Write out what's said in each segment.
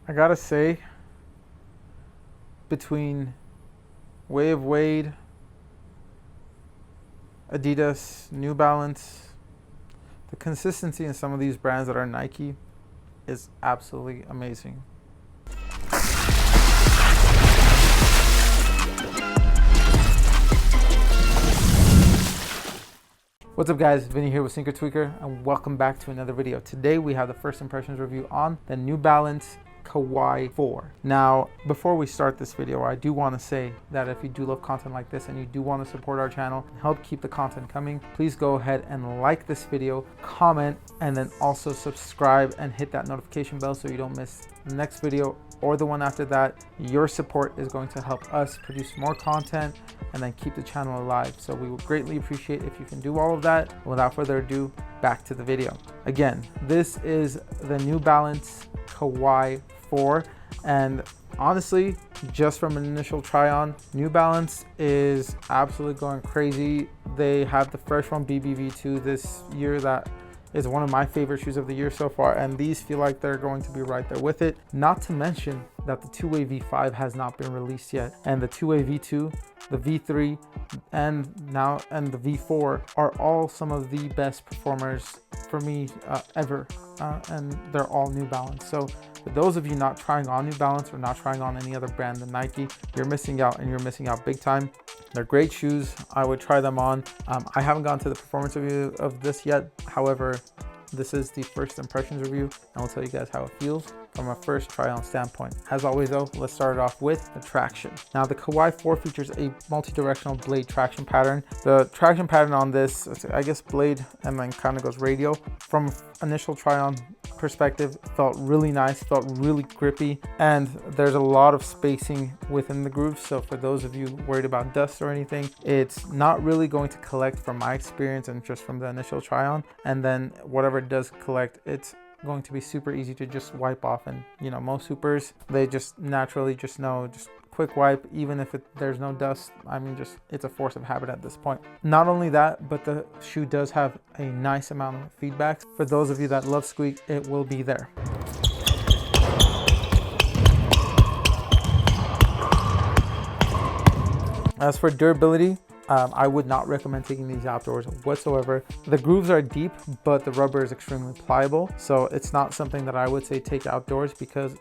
I gotta say, between Way of Wade, Adidas, New Balance, the consistency in some of these brands that are Nike is absolutely amazing. What's up guys, Vinny here with Sneaker Tweaker and welcome back to another video. Today we have the first impressions review on the New Balance Kawhi IV. Now, before we start this video, I do want to say that if you do love content like this and you do want to support our channel and help keep the content coming, please go ahead and like this video, comment, and then also subscribe and hit that notification bell so you don't miss the next video or the one after that. Your support is going to help us produce more content and then keep the channel alive. So we would greatly appreciate if you can do all of that. Without further ado, back to the video. Again, this is the New Balance Kawhi IV, and honestly, just from an initial try on, New Balance is absolutely going crazy. They have the fresh one BBV2 this year that is one of my favorite shoes of the year so far, and these feel like they're going to be right there with it. Not to mention that the two-way V5 has not been released yet, and the two-way V2, the V3, and the V4 are all some of the best performers for me ever, and they're all New Balance. So for those of you not trying on New Balance or not trying on any other brand than Nike, you're missing out, and you're missing out big time. They're great shoes. I would try them on. I haven't gone to the performance review of this yet. However, this is the first impressions review, and I'll tell you guys how it feels from a first try on standpoint. As always though, let's start it off with the traction. Now the Kawhi IV features a multi-directional blade traction pattern. The traction pattern on this, I guess blade and then kind of goes radial. From initial try on perspective, felt really nice, felt really grippy, and there's a lot of spacing within the grooves. So for those of you worried about dust or anything, it's not really going to collect from my experience and just from the initial try on. And then whatever it does collect, it's going to be super easy to just wipe off. And you know, most supers, they just naturally just know, just quick wipe, even if there's no dust. I mean, just it's a force of habit at this point. Not only that, but the shoe does have a nice amount of feedback. For those of you that love squeak, it will be there. As for durability, I would not recommend taking these outdoors whatsoever. The grooves are deep, but the rubber is extremely pliable. So it's not something that I would say take outdoors because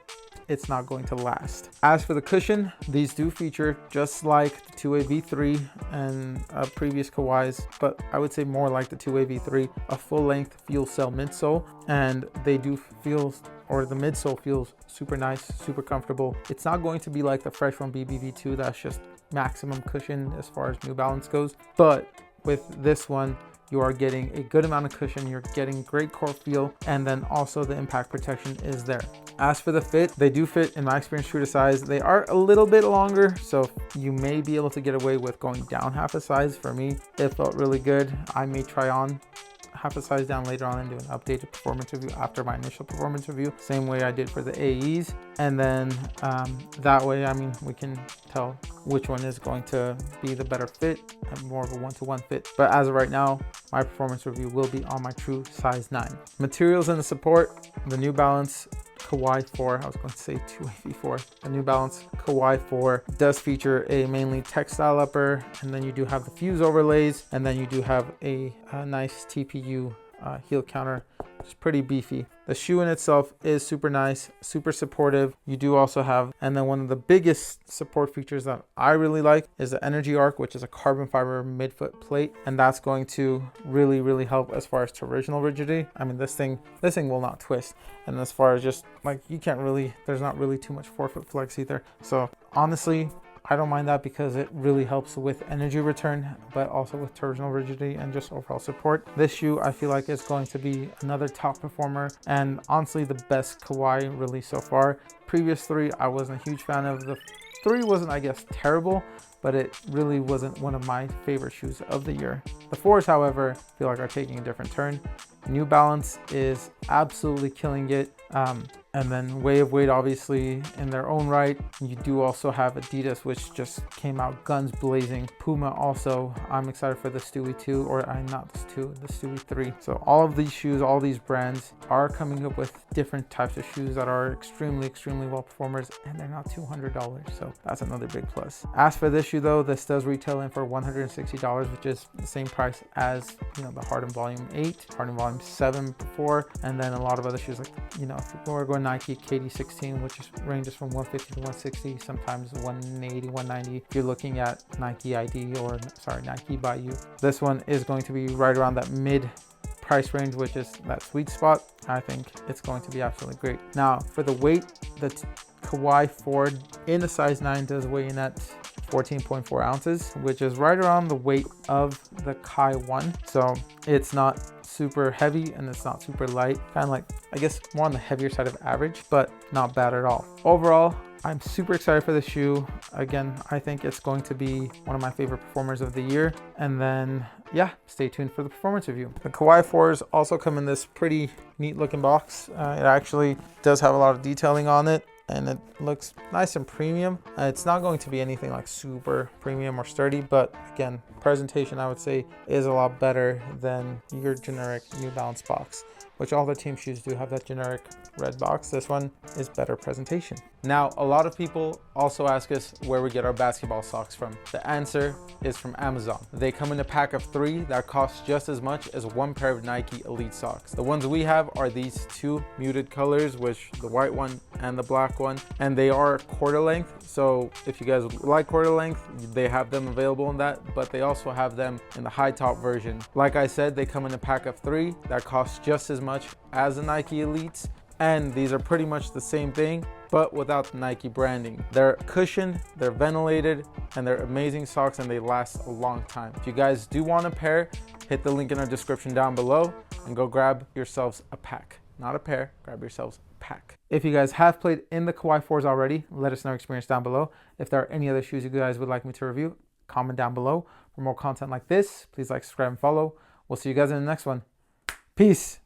it's not going to last. As for the cushion, these do feature, just like the two-way V3 and previous Kawhis, but I would say more like the two-way V3, a full-length fuel cell midsole, and they do feel, or the midsole feels super nice, super comfortable. It's not going to be like the fresh one BBV2 that's just maximum cushion as far as New Balance goes, but with this one, you are getting a good amount of cushion, you're getting great core feel, and then also the impact protection is there. As for the fit, they do fit, in my experience, true to size. They are a little bit longer, so you may be able to get away with going down half a size. For me, it felt really good. I may try on half a size down later on and do an updated performance review after my initial performance review, same way I did for the AEs, and then that way, I mean, we can tell which one is going to be the better fit and more of a one-to-one fit. But as of right now, my performance review will be on my true size 9. Materials and the support, the New Balance Kawhi IV, I was going to say 2way V4. The New Balance Kawhi IV does feature a mainly textile upper, and then you do have the fuse overlays, and then you do have a nice TPU heel counter. It's pretty beefy. The shoe in itself is super nice, super supportive. You do also have, and then one of the biggest support features that I really like is the Energy Arc, which is a carbon fiber midfoot plate, and that's going to really help as far as torsional rigidity. I mean, this thing will not twist, and as far as just like, you can't really, there's not really too much forefoot flex either. So honestly, I don't mind that because it really helps with energy return, but also with torsional rigidity and just overall support. This shoe, I feel like, is going to be another top performer, and honestly the best Kawhi release so far. Previous 3, I wasn't a huge fan of. The 3 wasn't, I guess, terrible, but it really wasn't one of my favorite shoes of the year. The 4s, however, feel like are taking a different turn. New Balance is absolutely killing it. And then Way of Wade, obviously, in their own right. You do also have Adidas, which just came out guns blazing. Puma also, I'm excited for the Stewie 2, or not the Stewie 3. So all of these shoes, all these brands are coming up with different types of shoes that are extremely, extremely well performers, and they're not $200. So that's another big plus. As for this shoe though, this does retail in for $160, which is the same price as, you know, the Harden Volume 8, Harden Volume 7 before, and then a lot of other shoes like, you know, if we're going Nike KD16, which ranges from 150 to 160, sometimes 180, 190. If you're looking at Nike ID, or sorry, Nike by You, this one is going to be right around that mid price range, which is that sweet spot. I think it's going to be absolutely great. Now for the weight, the Kawhi IV in a size 9 does weigh in at 14.4 ounces, which is right around the weight of the Kai 1. So it's not super heavy and it's not super light, kind of like, I guess, more on the heavier side of average, but not bad at all. Overall, I'm super excited for the shoe. Again, I think it's going to be one of my favorite performers of the year. And then, yeah, stay tuned for the performance review. The Kawhi 4s also come in this pretty neat looking box. It actually does have a lot of detailing on it, and it looks nice and premium. It's not going to be anything like super premium or sturdy, but again, presentation I would say is a lot better than your generic New Balance box, which all the team shoes do have that generic red box. This one is better presentation. Now, a lot of people also ask us where we get our basketball socks from. The answer is from Amazon. They come in a pack of 3 that costs just as much as one pair of Nike Elite socks. The ones we have are these 2 muted colors, which the white one and the black one, and they are quarter length. So if you guys like quarter length, they have them available in that, but they also have them in the high top version. Like I said, they come in a pack of 3 that costs just as much as the Nike Elites, and these are pretty much the same thing, but without the Nike branding. They're cushioned, they're ventilated, and they're amazing socks, and they last a long time. If you guys do want a pair, hit the link in our description down below and go grab yourselves a pack. Not a pair, grab yourselves a pack. If you guys have played in the Kawhi 4s already, let us know your experience down below. If there are any other shoes you guys would like me to review, comment down below. For more content like this, please like, subscribe, and follow. We'll see you guys in the next one. Peace.